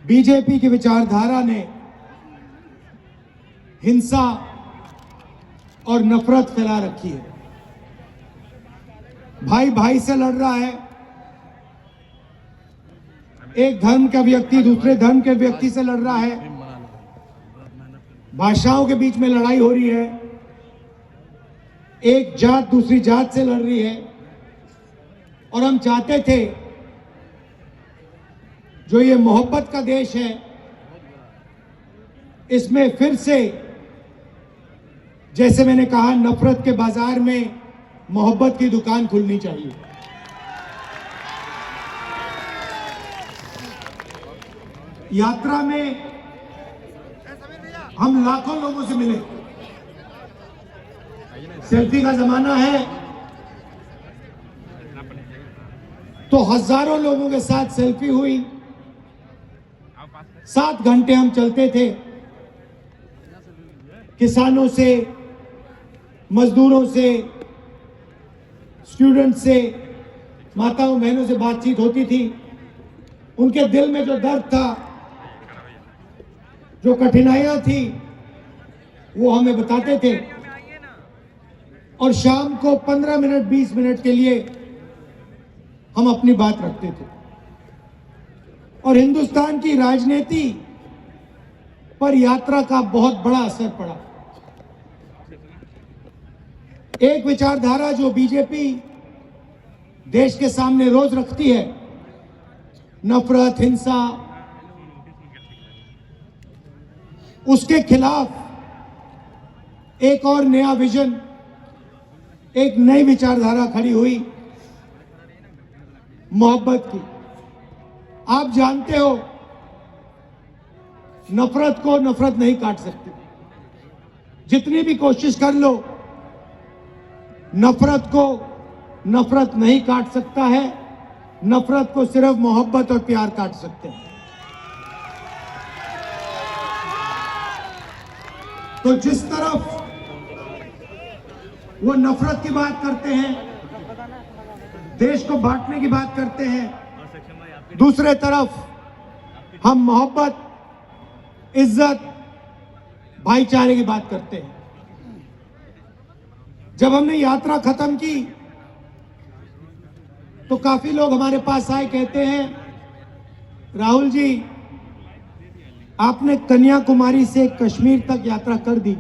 BJP की विचारधारा ने हिंसा और नफरत फैला रखी है। भाई भाई से लड़ रहा है, एक धर्म का व्यक्ति दूसरे धर्म के व्यक्ति से लड़ रहा है, भाषाओं के बीच में लड़ाई हो रही है, एक जात दूसरी जात से लड़ रही है। और हम चाहते थे जो ये मोहब्बत का देश है, इसमें फिर से जैसे मैंने कहा नफरत के बाजार में मोहब्बत की दुकान खुलनी चाहिए। यात्रा में हम लाखों लोगों से मिले। सेल्फी का जमाना है तो हजारों लोगों के साथ सेल्फी हुई। 7 घंटे हम चलते थे, किसानों से, मजदूरों से, स्टूडेंट से, माताओं बहनों से बातचीत होती थी। उनके दिल में जो दर्द था, जो कठिनाइयां थी, वो हमें बताते थे। और शाम को 15 मिनट 20 मिनट के लिए हम अपनी बात रखते थे। और हिंदुस्तान की राजनीति पर यात्रा का बहुत बड़ा असर पड़ा। एक विचारधारा जो बीजेपी देश के सामने रोज रखती है, नफरत, हिंसा, उसके खिलाफ एक और नया विजन, एक नई विचारधारा खड़ी हुई, मोहब्बत की। आप जानते हो नफरत को नफरत नहीं काट सकती। जितनी भी कोशिश कर लो, नफरत को नफरत नहीं काट सकता है। नफरत को सिर्फ मोहब्बत और प्यार काट सकते हैं। तो जिस तरफ वो नफरत की बात करते हैं, देश को बांटने की बात करते हैं, दूसरे तरफ हम मोहब्बत, इज्जत, भाईचारे की बात करते हैं। जब हमने यात्रा खत्म की तो काफी लोग हमारे पास आए, कहते हैं राहुल जी, आपने कन्याकुमारी से कश्मीर तक यात्रा कर दी,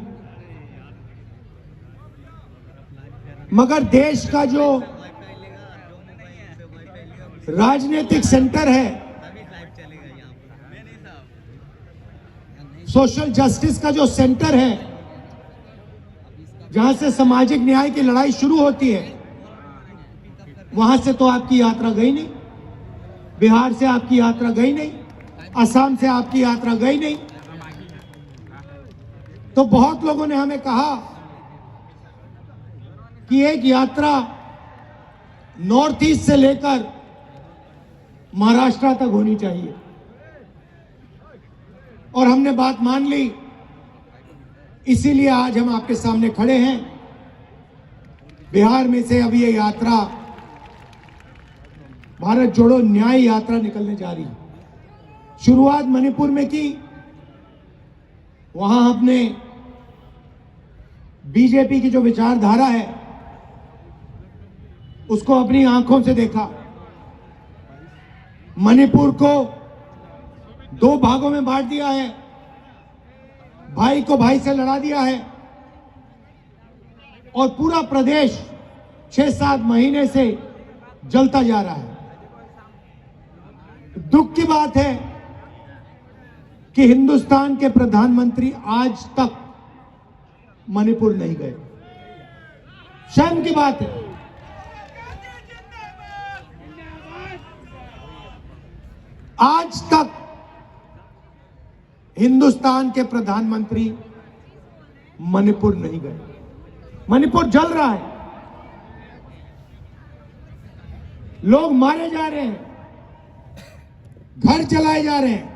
मगर देश का जो राजनीतिक सेंटर है, सोशल जस्टिस का जो सेंटर है, जहां से सामाजिक न्याय की लड़ाई शुरू होती है, वहां से तो आपकी यात्रा गई नहीं। बिहार से आपकी यात्रा गई नहीं, असम से आपकी यात्रा गई नहीं। तो बहुत लोगों ने हमें कहा कि एक यात्रा नॉर्थ ईस्ट से लेकर महाराष्ट्र तक होनी चाहिए। और हमने बात मान ली, इसीलिए आज हम आपके सामने खड़े हैं। बिहार में से अब ये यात्रा भारत जोड़ो न्याय यात्रा निकलने जा रही है। शुरुआत मणिपुर में की, वहां हमने बीजेपी की जो विचारधारा है उसको अपनी आंखों से देखा। मणिपुर को 2 भागों में बांट दिया है, भाई को भाई से लड़ा दिया है, और पूरा प्रदेश 6-7 महीने से जलता जा रहा है। दुख की बात है कि हिंदुस्तान के प्रधानमंत्री आज तक मणिपुर नहीं गए। शर्म की बात है। आज तक हिंदुस्तान के प्रधानमंत्री मणिपुर नहीं गए। मणिपुर जल रहा है, लोग मारे जा रहे हैं, घर जलाए जा रहे हैं,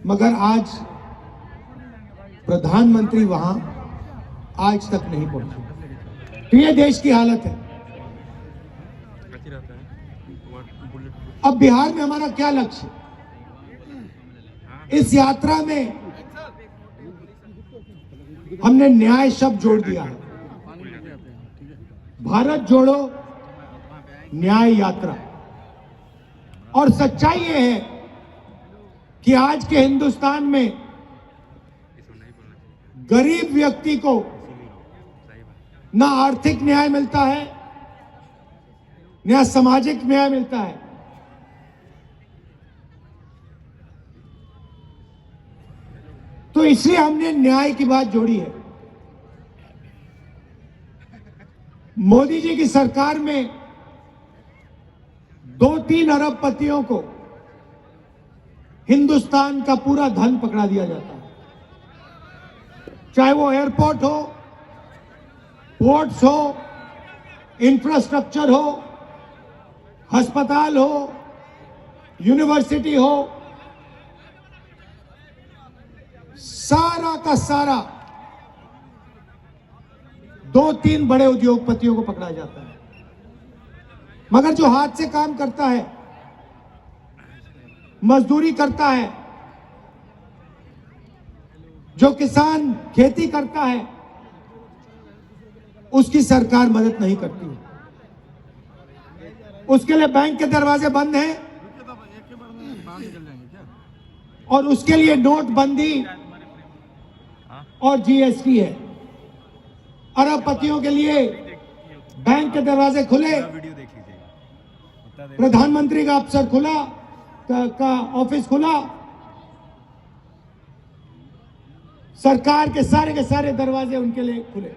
मगर आज प्रधानमंत्री वहां आज तक नहीं पहुंचे। तो ये देश की हालत है। अब बिहार में हमारा क्या लक्ष्य? इस यात्रा में हमने न्याय शब्द जोड़ दिया है। भारत जोड़ो न्याय यात्रा। और सच्चाई ये है कि आज के हिंदुस्तान में गरीब व्यक्ति को ना आर्थिक न्याय मिलता है, ना सामाजिक न्याय मिलता है। तो इसलिए हमने न्याय की बात जोड़ी है। मोदी जी की सरकार में 2-3 अरबपतियों को हिंदुस्तान का पूरा धन पकड़ा दिया जाता है, चाहे वो एयरपोर्ट हो, पोर्ट्स हो, इंफ्रास्ट्रक्चर हो, अस्पताल हो, यूनिवर्सिटी हो, सारा का सारा 2-3 बड़े उद्योगपतियों को पकड़ा जाता है। मगर जो हाथ से काम करता है, मजदूरी करता है, जो किसान खेती करता है, उसकी सरकार मदद नहीं करती है। उसके लिए बैंक के दरवाजे बंद हैं और उसके लिए नोटबंदी और जीएसटी है। अरबपतियों के लिए बैंक के दरवाजे खुले, प्रधानमंत्री का अफसर खुला, का ऑफिस खुला, सरकार के सारे दरवाजे उनके लिए खुले।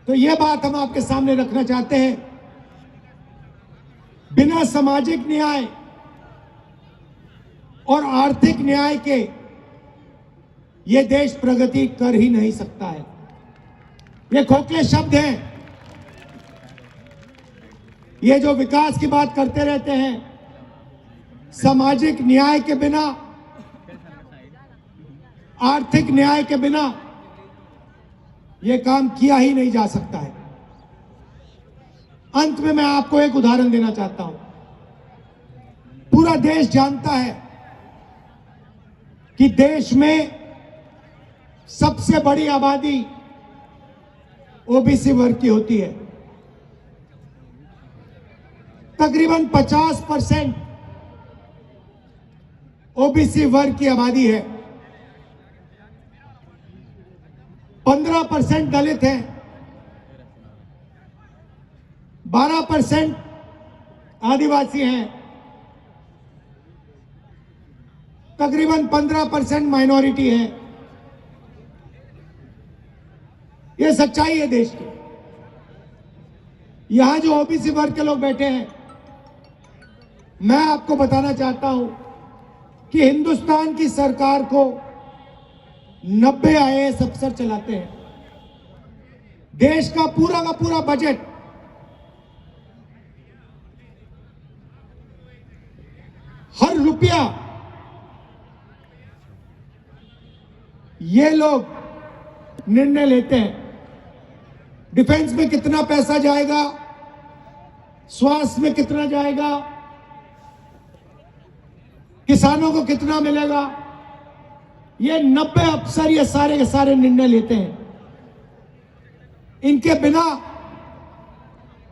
तो यह बात हम आपके सामने रखना चाहते हैं। बिना सामाजिक न्याय और आर्थिक न्याय के यह देश प्रगति कर ही नहीं सकता है। ये खोखले शब्द हैं। ये जो विकास की बात करते रहते हैं, सामाजिक न्याय के बिना, आर्थिक न्याय के बिना यह काम किया ही नहीं जा सकता है। अंत में मैं आपको एक उदाहरण देना चाहता हूं। पूरा देश जानता है कि देश में सबसे बड़ी आबादी ओबीसी वर्ग की होती है। तकरीबन 50% ओबीसी वर्ग की आबादी है। 15% दलित हैं, 12% आदिवासी हैं, तकरीबन 15% माइनॉरिटी है। ये सच्चाई है देश की। यहां जो ओबीसी वर्ग के लोग बैठे हैं, मैं आपको बताना चाहता हूं कि हिंदुस्तान की सरकार को 90 आईएएस अफसर चलाते हैं। देश का पूरा बजट हर रुपया ये लोग निर्णय लेते हैं। डिफेंस में कितना पैसा जाएगा, स्वास्थ्य में कितना जाएगा, किसानों को कितना मिलेगा, ये 90 अफसर ये सारे के सारे निर्णय लेते हैं। इनके बिना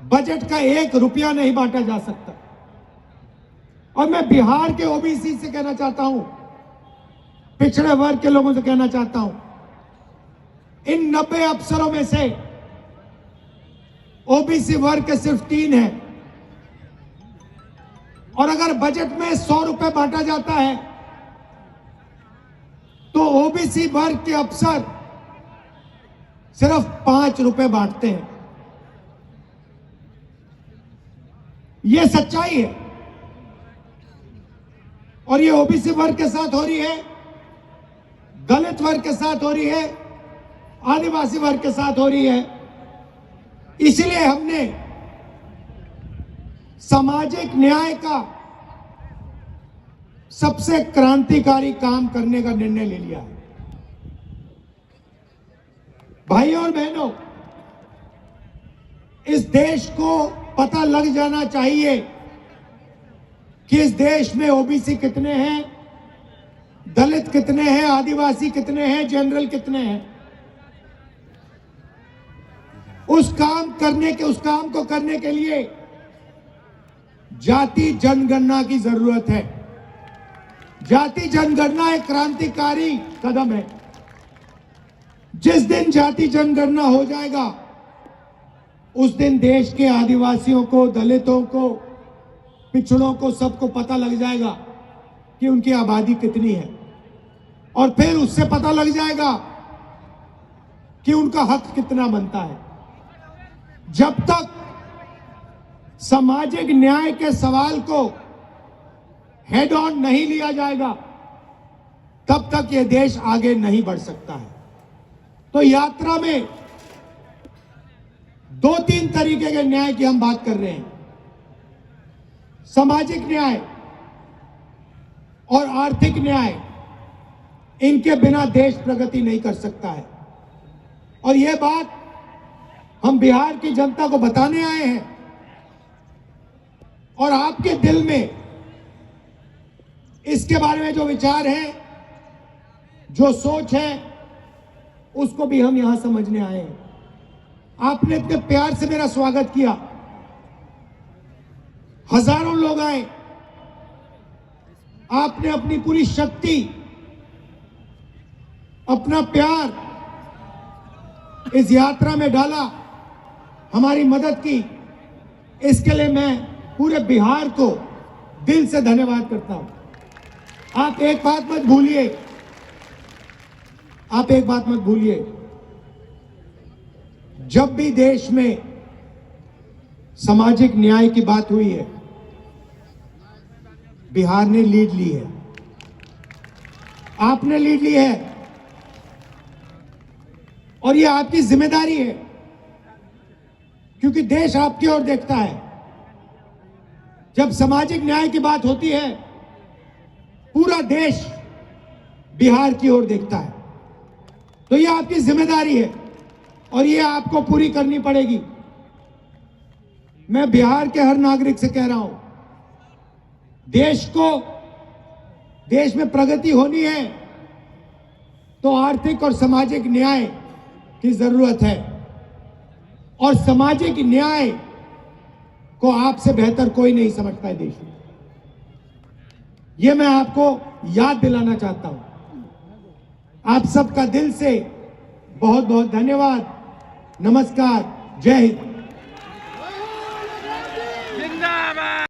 बजट का 1 रुपया नहीं बांटा जा सकता। और मैं बिहार के ओबीसी से कहना चाहता हूं, पिछड़े वर्ग के लोगों से कहना चाहता हूं, इन 90 अफसरों में से ओबीसी वर्ग के सिर्फ 3 हैं। और अगर बजट में 100 रुपए बांटा जाता है तो ओबीसी वर्ग के अफसर सिर्फ 5 रुपए बांटते हैं। यह सच्चाई है। और ये ओबीसी वर्ग के साथ हो रही है, दलित वर्ग के साथ हो रही है, आदिवासी वर्ग के साथ हो रही है। इसलिए हमने सामाजिक न्याय का सबसे क्रांतिकारी काम करने का निर्णय ले लिया है। भाइयों और बहनों, इस देश को पता लग जाना चाहिए कि इस देश में ओबीसी कितने हैं, दलित कितने हैं, आदिवासी कितने हैं, जनरल कितने हैं। उस काम को करने के लिए जाति जनगणना की जरूरत है। जाति जनगणना एक क्रांतिकारी कदम है। जिस दिन जाति जनगणना हो जाएगा उस दिन देश के आदिवासियों को, दलितों को, पिछड़ों को, सबको पता लग जाएगा कि उनकी आबादी कितनी है, और फिर उससे पता लग जाएगा कि उनका हक कितना बनता है। जब तक सामाजिक न्याय के सवाल को हेड ऑन नहीं लिया जाएगा तब तक यह देश आगे नहीं बढ़ सकता है। तो यात्रा में 2-3 तरीके के न्याय की हम बात कर रहे हैं। सामाजिक न्याय और आर्थिक न्याय, इनके बिना देश प्रगति नहीं कर सकता है। और यह बात हम बिहार की जनता को बताने आए हैं, और आपके दिल में इसके बारे में जो विचार है, जो सोच है, उसको भी हम यहां समझने आए हैं। आपने इतने प्यार से मेरा स्वागत किया, हजारों लोग आए, आपने अपनी पूरी शक्ति, अपना प्यार इस यात्रा में डाला, हमारी मदद की। इसके लिए मैं पूरे बिहार को दिल से धन्यवाद करता हूं। आप एक बात मत भूलिए, जब भी देश में सामाजिक न्याय की बात हुई है, बिहार ने लीड ली है, आपने लीड ली है, और यह आपकी जिम्मेदारी है, क्योंकि देश आपकी ओर देखता है। जब सामाजिक न्याय की बात होती है, पूरा देश बिहार की ओर देखता है। तो यह आपकी जिम्मेदारी है और यह आपको पूरी करनी पड़ेगी। मैं बिहार के हर नागरिक से कह रहा हूं, देश में प्रगति होनी है तो आर्थिक और सामाजिक न्याय की जरूरत है, और सामाजिक न्याय को आपसे बेहतर कोई नहीं समझता है देश में। यह मैं आपको याद दिलाना चाहता हूं। आप सबका दिल से बहुत बहुत धन्यवाद। नमस्कार, जय हिंद।